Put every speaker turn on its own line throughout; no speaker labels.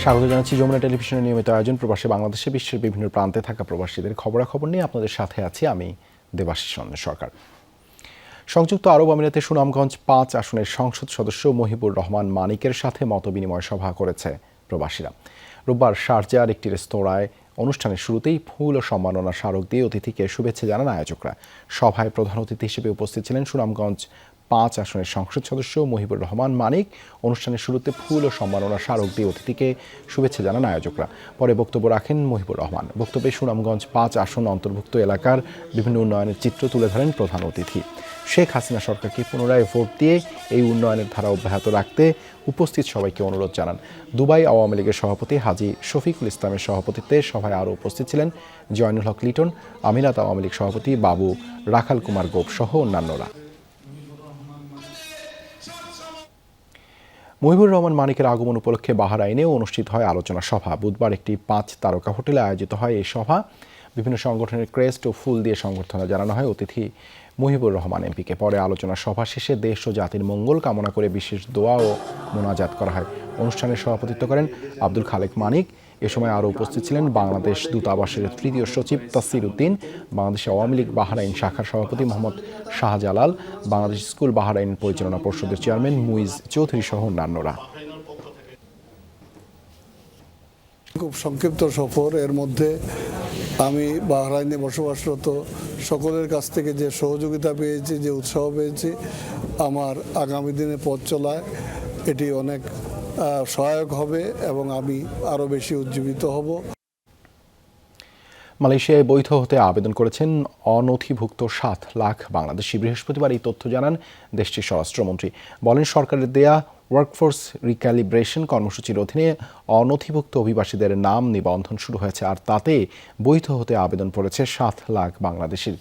স্বাগত জানাচ্ছি যমুনা টেলিভিশনের নিয়মিত আয়োজন প্রবাসী বাংলাদেশে বিশ্বের বিভিন্ন প্রান্তে থাকা প্রবাসীদের খবরাখবর নিয়ে আপনাদের সাথে আছি আমি দেবাশিস চন্দ্র সরকার। সংযুক্ত আরব আমিরাতে সুনামগঞ্জ ৫ আসনের সংসদ সদস্য মহিবুর রহমান মানিকের সাথে মতবিনিময় সভা করেছে প্রবাসীরা। রোববার শারজার একটি রেস্তোরাঁয় অনুষ্ঠানের শুরুতেই ফুল ও সম্মাননা স্মারক দিয়ে অতিথিকে শুভেচ্ছা জানান আয়োজকরা। সভায় প্রধান অতিথি হিসেবে উপস্থিত ছিলেন সুনামগঞ্জ ৫ আসনের সংসদ সদস্য মহিবুর রহমান মানিক। অনুষ্ঠানের শুরুতে ফুল ও সম্মাননা স্মারক দিয়ে অতিথিকে শুভেচ্ছা জানান আয়োজকরা। পরে বক্তব্য রাখেন মহিবুর রহমান। বক্তব্যে সুনামগঞ্জ ৫ আসন অন্তর্ভুক্ত এলাকার বিভিন্ন উন্নয়নের চিত্র তুলে ধরেন প্রধান অতিথি। শেখ হাসিনা সরকারকে পুনরায় ভোট দিয়ে এই উন্নয়নের ধারা অব্যাহত রাখতে উপস্থিত সবাইকে অনুরোধ জানান। দুবাই আওয়ামী লীগের সভাপতি হাজী শফিকুল ইসলামের সভাপতিত্বে সভায় আরও উপস্থিত ছিলেন জয়নুল হক লিটন, আমিরাত আওয়ামী লীগ সভাপতি বাবু রাখাল কুমার গোপ সহ অন্যান্যরা। মহিবুর রহমান মানিকের আগমন উপলক্ষে বাহরাইনেও অনুষ্ঠিত হয় আলোচনা সভা। বুধবার একটি ৫ তারকা হোটেলে আয়োজিত হয় এই সভা। বিভিন্ন সংগঠনের ক্রেস্ট ও ফুল দিয়ে সংবর্ধনা জানানো হয় অতিথি মহিবুর রহমান এমপিকে। পরে আলোচনা সভা শেষে দেশ ও জাতির মঙ্গল কামনা করে বিশেষ দোয়া ও মোনাজাত করা হয়। অনুষ্ঠানের সভাপতিত্ব করেন আব্দুল খালেক মানিক। এ সময় আরও উপস্থিত ছিলেন বাংলাদেশ দূতাবাসের তৃতীয় সচিব তাসির উদ্দিন, বাংলাদেশ আওয়ামী লীগ বাহরাইন শাখার সভাপতি মোহাম্মদ শাহজালাল, বাংলাদেশ স্কুল বাহরাইন পরিচালনা পর্ষদের চেয়ারম্যান মুইজ চৌধুরী সহ অন্যান্যরা।
খুব সংক্ষিপ্ত সফর, এর মধ্যে আমি বাহরাইনে বসবাসরত সকলের কাছ থেকে যে সহযোগিতা পেয়েছি, যে উৎসাহ পেয়েছি, আমার আগামী দিনে পথ চলায় এটি অনেক সহায়ক হবে এবং আমি আরও বেশি উজ্জীবিত হব।
মালয়েশিয়ায় বৈধ হতে আবেদন করেছেন অনথিভুক্ত ৭ লাখ বাংলাদেশি। বৃহস্পতিবার এই তথ্য জানান দেশটির স্বরাষ্ট্রমন্ত্রী। বলেন, সরকারের দেয়া ওয়ার্কফোর্স রিক্যালিব্রেশন কর্মসূচির অধীনে অনথিভুক্ত অভিবাসীদের নাম নিবন্ধন শুরু হয়েছে, আর তাতে বৈধ হতে আবেদন পড়েছে ৭ লাখ বাংলাদেশির।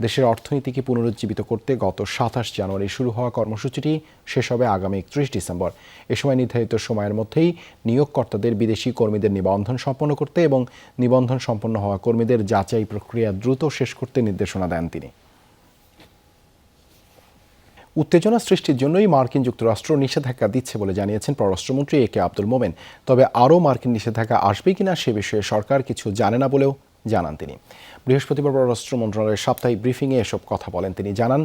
দেশের অর্থনীতিকে পুনরুজ্জীবিত করতে গত ২৭ জানুয়ারি শুরু হওয়া কর্মসূচিটি শেষ হবে আগামী ৩১ ডিসেম্বর। এ সময় নির্ধারিত সময়ের মধ্যেই নিয়োগকর্তাদের বিদেশি কর্মীদের নিবন্ধন সম্পন্ন করতে এবং নিবন্ধন সম্পন্ন হওয়া কর্মীদের যাচাই প্রক্রিয়া দ্রুত শেষ করতে নির্দেশনা দেন তিনি। উত্তেজনা সৃষ্টির জন্যই মার্কিন যুক্তরাষ্ট্র নিষেধাজ্ঞা দিচ্ছে বলে জানিয়েছেন পররাষ্ট্রমন্ত্রী এ কে আব্দুল মোমেন। তবে আরও মার্কিন নিষেধাজ্ঞা আসবে কিনা সে বিষয়ে সরকার কিছু জানে না বলেও জানান তিনি। বৃহস্পতিবার পররাষ্ট্র মন্ত্রণালয়ের সাপ্তাহিক ব্রিফিংয়ে এসব কথা বলেন তিনি। জানান,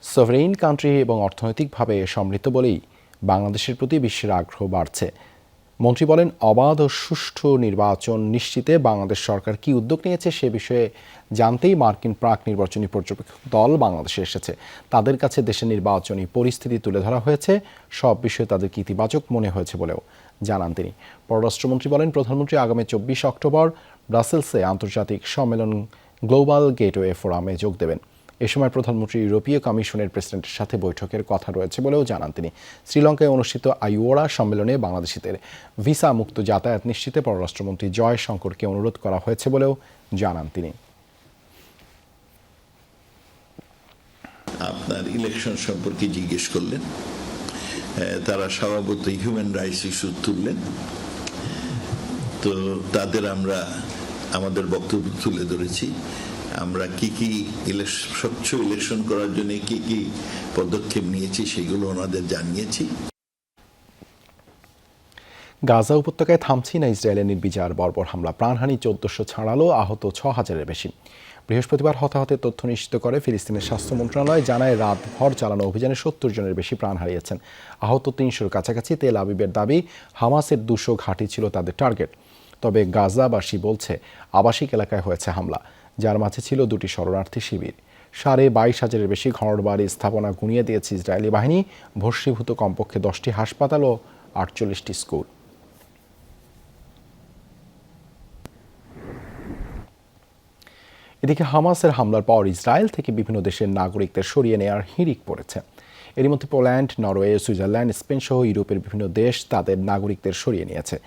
সভরেইন কান্ট্রি এবং অর্থনৈতিকভাবে সমৃদ্ধ বলেই বাংলাদেশের প্রতি বিশ্বের আগ্রহ বাড়ছে। মন্ত্রী বলেন, অবাধ ও সুষ্ঠু নির্বাচন নিশ্চিতে বাংলাদেশ সরকার কী উদ্যোগ নিয়েছে সে বিষয়ে জানতেই মার্কিন প্রাক নির্বাচনী পর্যবেক্ষক দল বাংলাদেশে এসেছে। তাদের কাছে দেশের নির্বাচনী পরিস্থিতি তুলে ধরা হয়েছে, সব বিষয়ে তাদেরকে ইতিবাচক মনে হয়েছে বলেও জানান তিনি। পররাষ্ট্রমন্ত্রী বলেন, প্রধানমন্ত্রী আগামী ২৪ অক্টোবর ব্রাসেলসে আন্তর্জাতিক সম্মেলন গ্লোবাল গেটওয়ে ফোরামে যোগ দেবেন। এ সময় প্রধানমন্ত্রী ইউরোপীয় কমিশনের প্রেসিডেন্টের সাথে বৈঠকের কথা রয়েছে বলেও জানান তিনি। শ্রীলঙ্কায় অনুষ্ঠিত আইওরা সম্মেলনে বাংলাদেশিদের ভিসা মুক্ত যাতায়াত নিশ্চিতে পররাষ্ট্রমন্ত্রী জয় শঙ্করকে অনুরোধ করা হয়েছে বলেও জানান তিনি।
আপনার ইলেকশন সম্পর্কে জিজ্ঞেস করলেন, তারা স্বভাবতই হিউম্যান রাইটস ইস্যু তুললেন, তো তাদের আমরা আমাদের বক্তব্য তুলে ধরেছি। আমরা কি স্বচ্ছ ইলেকশন করার জন্য কি পদক্ষেপ নিয়েছি সেগুলো ওনাদের জানিয়েছি।
গাজা উপত্যকায় থামছি না ইসরায়েলের নির্বিচার বর্বর হামলা। প্রাণহানি ১৪০০ ছাড়ালো, আহত ৬,০০০-এর বেশি। বৃহস্পতিবার হতাহতের তথ্য নিশ্চিত করে ফিলিস্তিনের স্বাস্থ্য মন্ত্রণালয়। জানায়, রাতভর চালানো অভিযানে ৭০ জনের বেশি প্রাণ হারিয়েছেন। আহত ৩০০-র কাছাকাছি। তেল আবিবের দাবি, হামাসের ২০০ ঘাঁটি ছিল তাদের টার্গেট। তবে গাজাবাসী বলছে আবাসিক এলাকায় হয়েছে হামলা, যার মাঝে ছিল ২টি শরণার্থী শিবির। ২২,৫০০-এর বেশি ঘরবাড়ি স্থাপনা গুঁড়িয়ে দিয়েছে ইসরায়েলি বাহিনী। ভস্মীভূত কমপক্ষে ১০টি হাসপাতাল ও ৪৮টি স্কুল। এদিকে হামাসের হামলার পর ইসরায়েল থেকে বিভিন্ন দেশের নাগরিকদের সরিয়ে নেওয়ার হিড়িক পড়েছে। এর মধ্যে পোল্যান্ড, নরওয়ে, সুইজারল্যান্ড, স্পেন সহ ইউরোপের বিভিন্ন দেশ তাদের নাগরিকদের সরিয়ে নিয়েছে।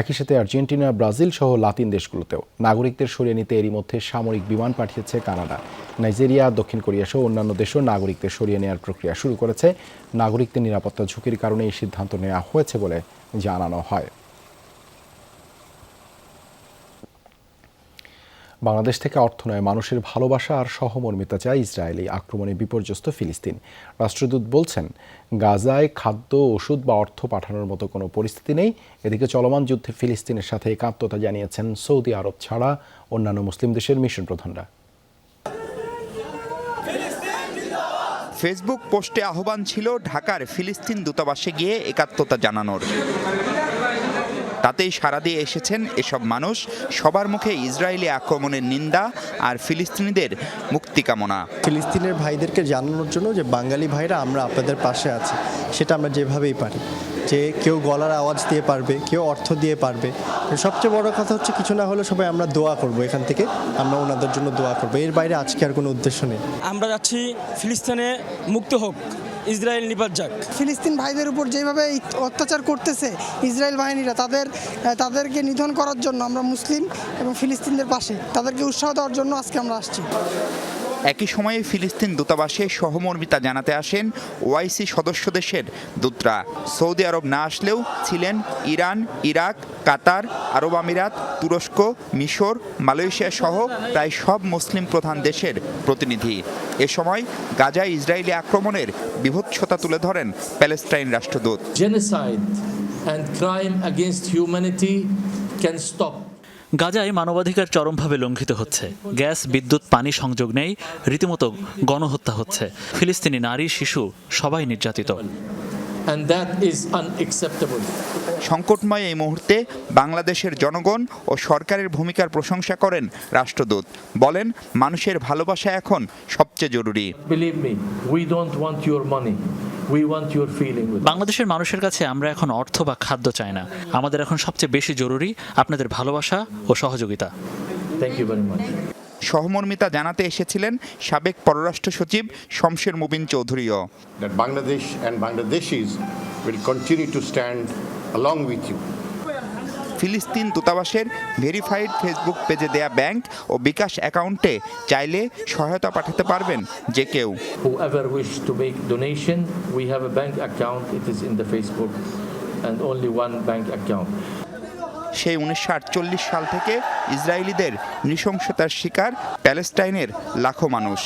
একই সাথে আর্জেন্টিনা, ব্রাজিল সহ লাতিন দেশগুলোতেও নাগরিকদের সরিয়ে নিতে এরই মধ্যে সামরিক বিমান পাঠিয়েছে কানাডা। নাইজেরিয়া, দক্ষিণ কোরিয়া সহ অন্যান্য দেশও নাগরিকদের সরিয়ে নেওয়ার প্রক্রিয়া শুরু করেছে। নাগরিকদের নিরাপত্তা ঝুঁকির কারণে এই সিদ্ধান্ত নেওয়া হয়েছে বলে জানানো হয়। বাংলাদেশ থেকে অর্থ নয়, মানুষের ভালোবাসা আর সহমর্মিতা চায় ইসরায়েলি আক্রমণে বিপর্যস্ত ফিলিস্তিন। রাষ্ট্রদূত বলছেন, গাজায় খাদ্য, ওষুধ বা অর্থ পাঠানোর মতো কোনো পরিস্থিতি নেই। এদিকে চলমান যুদ্ধে ফিলিস্তিনের সাথে একাত্মতা জানিয়েছেন সৌদি আরব ছাড়া অন্যান্য মুসলিম দেশের মিশন প্রধানরা।
ফেসবুক পোস্টে আহ্বান ছিল ঢাকার ফিলিস্তিন দূতাবাসে গিয়ে একাত্মতা জানানোর। তাতেই সাড়া দিয়ে এসেছেন এসব মানুষ। সবার মুখে ইসরায়েলি আক্রমণের নিন্দা আর ফিলিস্তিনিদের মুক্তি কামনা।
ফিলিস্তিনের ভাইদেরকে জানানোর জন্য যে বাঙালি ভাইরা আমরা আপনাদের পাশে আছি, সেটা আমরা যেভাবেই পারি, যে কেউ গলার আওয়াজ দিয়ে পারবে, কেউ অর্থ দিয়ে পারবে। সবচেয়ে বড় কথা হচ্ছে কিছু না হলে সবাই আমরা দোয়া করব, এখান থেকে আমরা ওনাদের জন্য দোয়া করবো। এর বাইরে আজকে আর কোনো উদ্দেশ্য নেই।
আমরা যাচ্ছি ফিলিস্তিনে মুক্ত হোক, ইসরায়েল নিপাত যাক।
ফিলিস্তিন ভাইদের উপর যেভাবে অত্যাচার করতেছে ইসরায়েল বাহিনীরা, তাদেরকে নিধন করার জন্য আমরা মুসলিম এবং ফিলিস্তিনদের পাশে, তাদেরকে উৎসাহ দেওয়ার জন্য আজকে আমরা আসছি।
একই সময়ে ফিলিস্তিন দূতাবাসে সহমর্মিতা জানাতে আসেন ওআইসি সদস্য দেশের দূতরা। সৌদি আরব না আসলেও ছিলেন ইরান, ইরাক, কাতার, আরব আমিরাত, তুরস্ক, মিশর, মালয়েশিয়া সহ প্রায় সব মুসলিম প্রধান দেশের প্রতিনিধি। এ সময় গাজায় ইসরায়েলি আক্রমণের বিভৎসতা তুলে ধরেন প্যালেস্টাইন রাষ্ট্রদূত।
Genocide and crime against humanity can stop.
গাজায় মানবাধিকার চরমভাবে লঙ্ঘিত হচ্ছে। গ্যাস, বিদ্যুৎ, পানি সংযোগ নেই, রীতিমতো গণহত্যা হচ্ছে। ফিলিস্তিনি নারী, শিশু সবাই নির্যাতিত।
And that is unacceptable.
সংকটময় এই মুহূর্তে বাংলাদেশের জনগণ ও সরকারের ভূমিকার প্রশংসা করেন রাষ্ট্রদূত। বলেন, মানুষের ভালোবাসা এখন সবচেয়ে জরুরি।
Believe me, we don't want your money. We want your feeling with us.
বাংলাদেশের মানুষের কাছে আমরা এখন অর্থ বা খাদ্য চাই না। আমাদের এখন সবচেয়ে বেশি জরুরি আপনাদের ভালোবাসা ও সহযোগিতা।
Thank you very much.
সহমর্মিতা জানাতে এসেছিলেন সাবেক পররাষ্ট্র সচিব Shamsher Mubin চৌধুরীও।
That Bangladesh and Bangladeshis will continue to stand along with you.
ফিলিস্তিন দূতাবাসের ভেরিফাইড ফেসবুক পেজে দেয়া ব্যাংক ও বিকাশ অ্যাকাউন্টে চাইলে সহায়তা পাঠাতে পারবেন যে কেউ।
Whoever wish to make donation, we have a bank account. It is in the Facebook and only one bank account.
সেই 1948 সাল থেকে ইসরায়েলিদের নৃশংসতার শিকার প্যালেস্টাইনের লাখো মানুষ।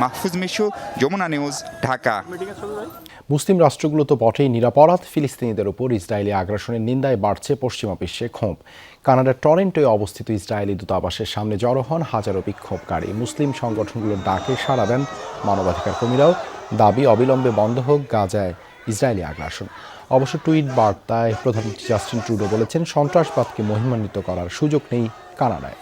মাহফুজ মিশু, যমুনা নিউজ, ঢাকা।
মুসলিম রাষ্ট্রগুলো তো বটেই, নিরাপরাধ ফিলিস্তিনিদের উপর ইসরায়েলি আগ্রাসনের নিন্দায় বাড়ছে পশ্চিমা বিশ্বে ক্ষোভ। কানাডার টরেন্টোয় অবস্থিত ইসরায়েলি দূতাবাসের সামনে জড়ো হন হাজারো বিক্ষোভকারী। মুসলিম সংগঠনগুলোর ডাকে সাড়া দেন মানবাধিকার কর্মীরাও। দাবি অবিলম্বে বন্ধ হোক গাজায় ইসরায়েলি আগ্রাসন। অবশ্য টুইট বার্তায় প্রধানমন্ত্রী জাস্টিন ট্রুডো বলেছেন, সন্ত্রাসবাদকে মহিমান্বিত করার সুযোগ নেই কানাডায়।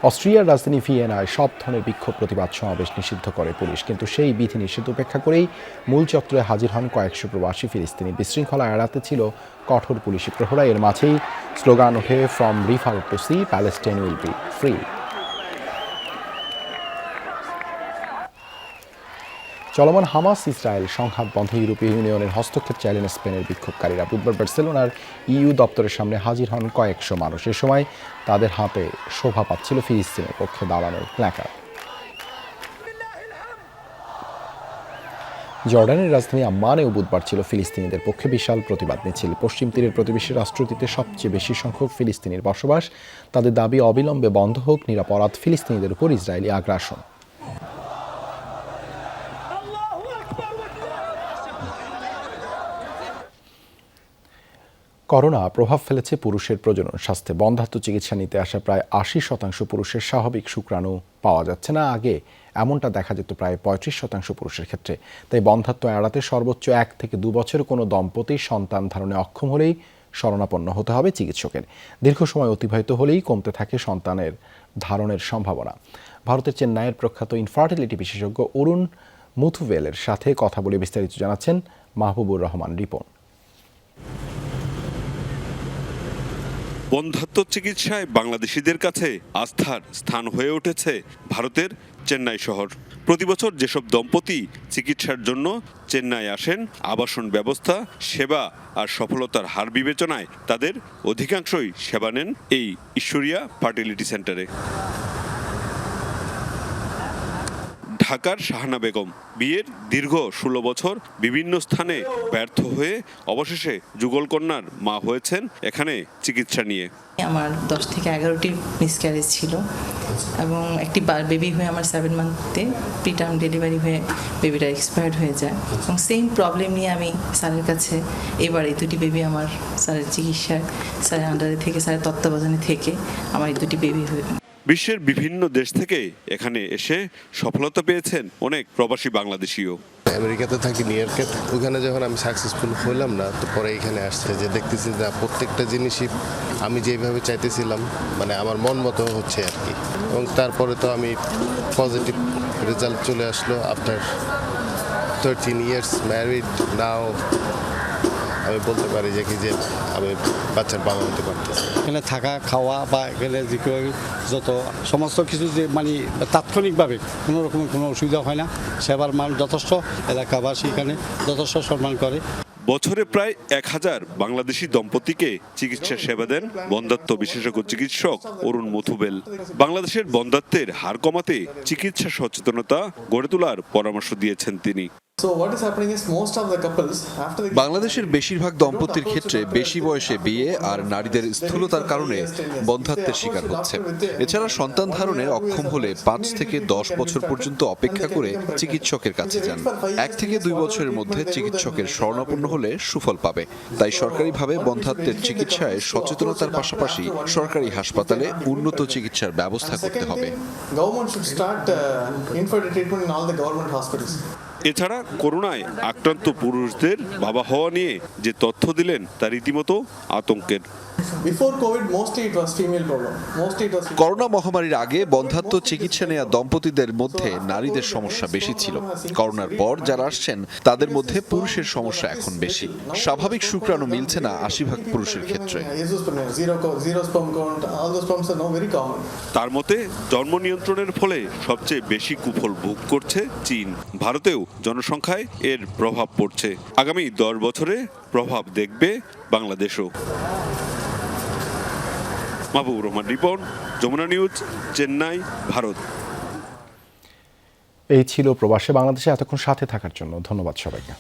অস্ট্রিয়ার রাজধানী ভিয়েনায় সব ধরনের বিক্ষোভ প্রতিবাদ সমাবেশ নিষিদ্ধ করে পুলিশ, কিন্তু সেই বিধি নিষেধ উপেক্ষা করেই মূল চত্বরে হাজির হন কয়েকশো প্রবাসী ফিলিস্তিনি। বিশৃঙ্খলা এড়াতে ছিল কঠোর পুলিশি প্রহরা। এর মাঝেই স্লোগান ওঠে, from river to sea, Palestine will be free. চলমান হামাস ইসরায়েল সংঘাত বন্ধে ইউরোপীয় ইউনিয়নের হস্তক্ষেপ চাইলেন স্পেনের বিক্ষোভকারীরা। বুধবার বার্সেলোনার ইইউ দপ্তরের সামনে হাজির হন কয়েকশো মানুষ। এ সময় তাদের হাতে শোভা পাচ্ছিল ফিলিস্তিনের পক্ষে দাঁড়ানোর প্ল্যাকার্ড। জর্ডানের রাজধানী আম্মানেও বুধবার ছিল ফিলিস্তিনিদের পক্ষে বিশাল প্রতিবাদ মিছিল। পশ্চিম তীরের প্রতিবেশী রাষ্ট্রটিতে সবচেয়ে বেশি সংখ্যক ফিলিস্তিনির বসবাস। তাদের দাবি অবিলম্বে বন্ধ হোক নিরাপরাধ ফিলিস্তিনিদের উপর ইসরায়েলি আগ্রাসন। করোনা প্রভাব ফেলেছে পুরুষের প্রজনন স্বাস্থ্যে। বন্ধ্যাত্ব চিকিৎসা নিতে আসা প্রায় 80% পুরুষের স্বাভাবিক শুক্রাণু পাওয়া যাচ্ছে না। আগে এমনটা দেখা যেত প্রায় 35% পুরুষের ক্ষেত্রে। তাই বন্ধ্যাত্ব এড়াতে সর্বোচ্চ 1 থেকে 2 বছর কোনো দম্পতি সন্তান ধারণে অক্ষম হলেই শরণাপন্ন হতে হবে চিকিৎসকের। দীর্ঘ সময় অতিবাহিত হলেই কমতে থাকে সন্তানের ধারণের সম্ভাবনা। ভারতের চেন্নাইয়ের প্রখ্যাত ইনফার্টিলিটি বিশেষজ্ঞ অরুণ মুথুভেলের সাথে কথা বলে বিস্তারিত জানাচ্ছেন মাহবুবুর রহমান রিপন।
বন্ধ্যাত্ব চিকিৎসায় বাংলাদেশিদের কাছে আস্থার স্থান হয়ে উঠেছে ভারতের চেন্নাই শহর। প্রতিবছর যেসব দম্পতি চিকিৎসার জন্য চেন্নাই আসেন, আবাসন ব্যবস্থা, সেবা আর সফলতার হার বিবেচনায় তাদের অধিকাংশই সেবা নেন এই ঈশ্বরিয়া ফার্টিলিটি সেন্টারে। ঢাকার শাহানা বেগম বিয়ের দীর্ঘ 16 বছর বিভিন্ন স্থানে ব্যর্থ হয়ে অবশেষে যুগলকন্যার মা হয়েছেন এখানে চিকিৎসা নিয়ে।
আমার 10 থেকে 11টি মিসক্যারেজ ছিল এবং একটি বেবি হয়ে আমার 7 মান্থে প্রিটার্ম ডেলিভারি হয়ে বেবিটা এক্সপায়ার্ড হয়ে যায় এবং সেম প্রবলেম নিয়ে আমি স্যারের কাছে এবার এই দুটি বেবি আমার স্যারের চিকিৎসায় স্যারের আন্ডারে থেকে স্যারের তত্ত্বাবধানে থেকে আমার এই দুটি বেবি হয়ে।
বিশ্বের বিভিন্ন দেশ থেকে এখানে এসে সফলতা পেয়েছেন অনেক প্রবাসী বাংলাদেশিও।
আমেরিকাতে থাকি নিউ ইয়র্কে, ওখানে যখন আমি সাকসেসফুল হলাম না, তো পরে এখানে আসছে যে দেখতেছি যে প্রত্যেকটা জিনিসই আমি যেভাবে চাইতেছিলাম মানে আমার মন মতো হচ্ছে আর কি। এবং তারপরে তো আমি পজিটিভ রেজাল্ট চলে আসলো। আফটার 13 years ম্যারিড নাও আমি বলতে পারি যে কি যে আমি বাচ্চার বাবা হতে পারতেছি।
এখানে থাকা খাওয়া বা এখানে যত সমস্ত কিছু যে মানে তাৎক্ষণিকভাবে কোনো রকমের কোনো অসুবিধা হয় না। সেবার মান যথেষ্ট, এলাকাবাসী এখানে যথেষ্ট সম্মান করে।
বছরে প্রায় 1000 বাংলাদেশি দম্পতিকে চিকিৎসা সেবা দেন বন্ধ্যাত্ব বিশেষজ্ঞ চিকিৎসক অরুণ মথুবেল। বাংলাদেশের বন্ধ্যাত্বের হার কমাতে চিকিৎসা সচেতনতা গড়ে তোলার পরামর্শ দিয়েছেন তিনি।
বাংলাদেশের বেশিরভাগ দম্পতির ক্ষেত্রে বেশি বয়সে বিয়ে আর নারীদের স্থূলতার কারণে বন্ধ্যাত্বের শিকার হচ্ছে। এছাড়া সন্তান ধারণে অক্ষম হলে 5 থেকে 10 বছর পর্যন্ত অপেক্ষা করে চিকিৎসকের কাছে যান। 1 থেকে 2 বছরের মধ্যে চিকিৎসকের শরণাপন্ন হলে সুফল পাবে। তাই সরকারিভাবে বন্ধ্যাত্বের চিকিৎসায় সচেতনতার পাশাপাশি সরকারি হাসপাতালে উন্নত চিকিৎসার ব্যবস্থা করতে হবে।
এছাড়া করোনায় আক্রান্ত পুরুষদের বাবা হওয়া নিয়ে যে তথ্য দিলেন তা রীতিমতো আতঙ্কের।
করোনা মহামারীর আগে বন্ধ্যাত্ব চিকিৎসা নেওয়া দম্পতিদের মধ্যে নারীদের সমস্যা বেশি ছিল। করোনার পর যারা আসছেন তাদের মধ্যে পুরুষের সমস্যা এখন বেশি। স্বাভাবিক শুক্রাণু মিলছে না 80% পুরুষের ক্ষেত্রে।
তার মতে জন্ম নিয়ন্ত্রণের ফলে সবচেয়ে বেশি কুফল ভোগ করছে চীন। ভারতেও জনসংখ্যায় এর প্রভাব পড়ছে। আগামী 10 বছরে প্রভাব দেখবে বাংলাদেশও। মাহবুবুর রহমান রিপন, যমুনা নিউজ, চেন্নাই, ভারত।
এই ছিল প্রবাসে বাংলাদেশে এতক্ষণ সাথে থাকার জন্য ধন্যবাদ সবাইকে।